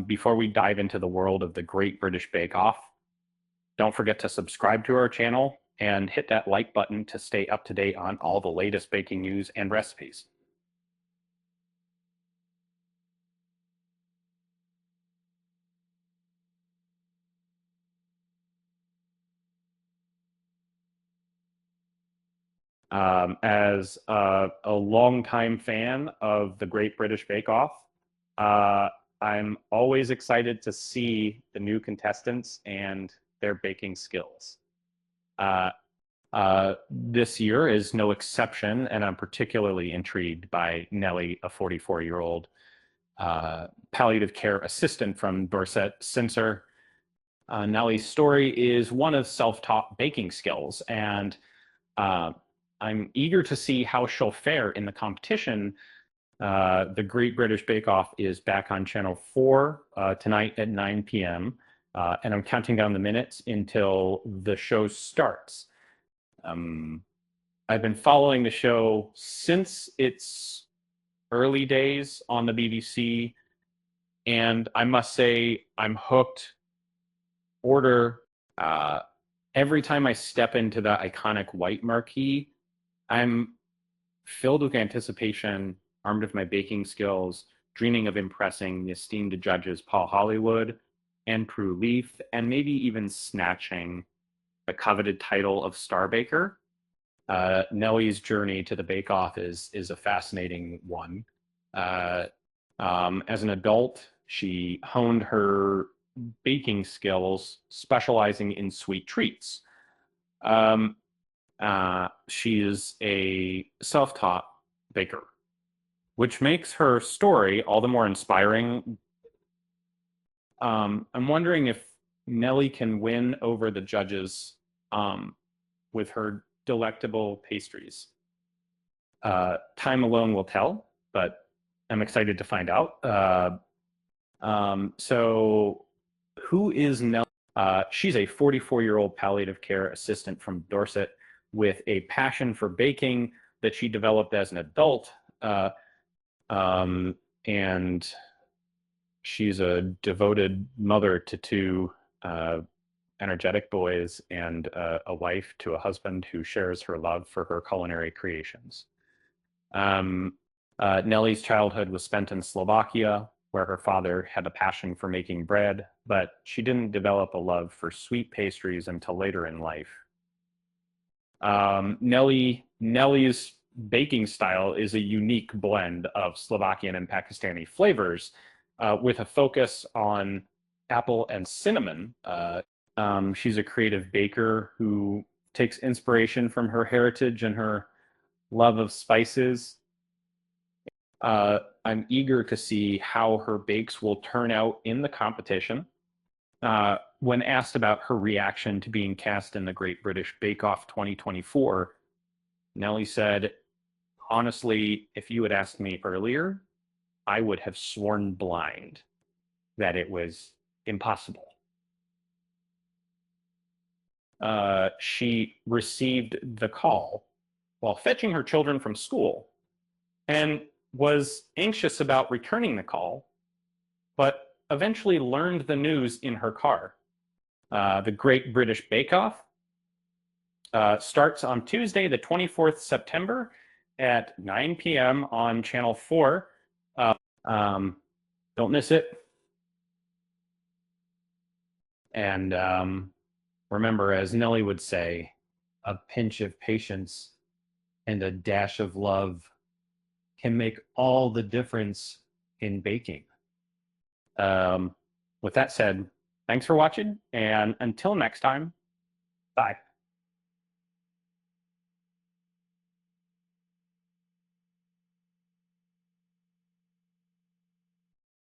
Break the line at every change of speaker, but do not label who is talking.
before we dive into the world of the Great British Bake Off, don't forget to subscribe to our channel and hit that like button to stay up to date on all the latest baking news and recipes. As a longtime fan of the Great British Bake Off, I'm always excited to see the new contestants and their baking skills. This year is no exception, and I'm particularly intrigued by Nelly, a 44-year-old palliative care assistant from Dorset. Nelly's story is one of self-taught baking skills, and I'm eager to see how she'll fare in the competition. The Great British Bake Off is back on Channel 4 tonight at 9 p.m., and I'm counting down the minutes until the show starts. I've been following the show since its early days on the BBC, and I must say I'm hooked. Every time I step into the iconic white marquee, I'm filled with anticipation, armed with my baking skills, dreaming of impressing the esteemed judges Paul Hollywood and Prue Leith, and maybe even snatching the coveted title of Star Baker. Nelly's journey to the Bake Off is a fascinating one. As an adult, she honed her baking skills, specializing in sweet treats. She is a self-taught baker, which makes her story all the more inspiring. I'm wondering if Nelly can win over the judges with her delectable pastries. Time alone will tell, but I'm excited to find out. So who is Nelly? She's a 44-year-old palliative care assistant from Dorset with a passion for baking that she developed as an adult. And she's a devoted mother to two energetic boys and a wife to a husband who shares her love for her culinary creations. Nelly's childhood was spent in Slovakia, where her father had a passion for making bread, but she didn't develop a love for sweet pastries until later in life. Nelly's baking style is a unique blend of Slovakian and Pakistani flavors, with a focus on apple and cinnamon. She's a creative baker who takes inspiration from her heritage and her love of spices. I'm eager to see how her bakes will turn out in the competition. When asked about her reaction to being cast in the Great British Bake Off 2024, Nelly said, "Honestly, if you had asked me earlier, I would have sworn blind that it was impossible." She received the call while fetching her children from school and was anxious about returning the call, but eventually learned the news in her car. The Great British Bake Off starts on Tuesday, the 24th September at 9 p.m. on Channel 4. Don't miss it. And remember, as Nelly would say, a pinch of patience and a dash of love can make all the difference in baking. With that said, thanks for watching, and until next time, bye.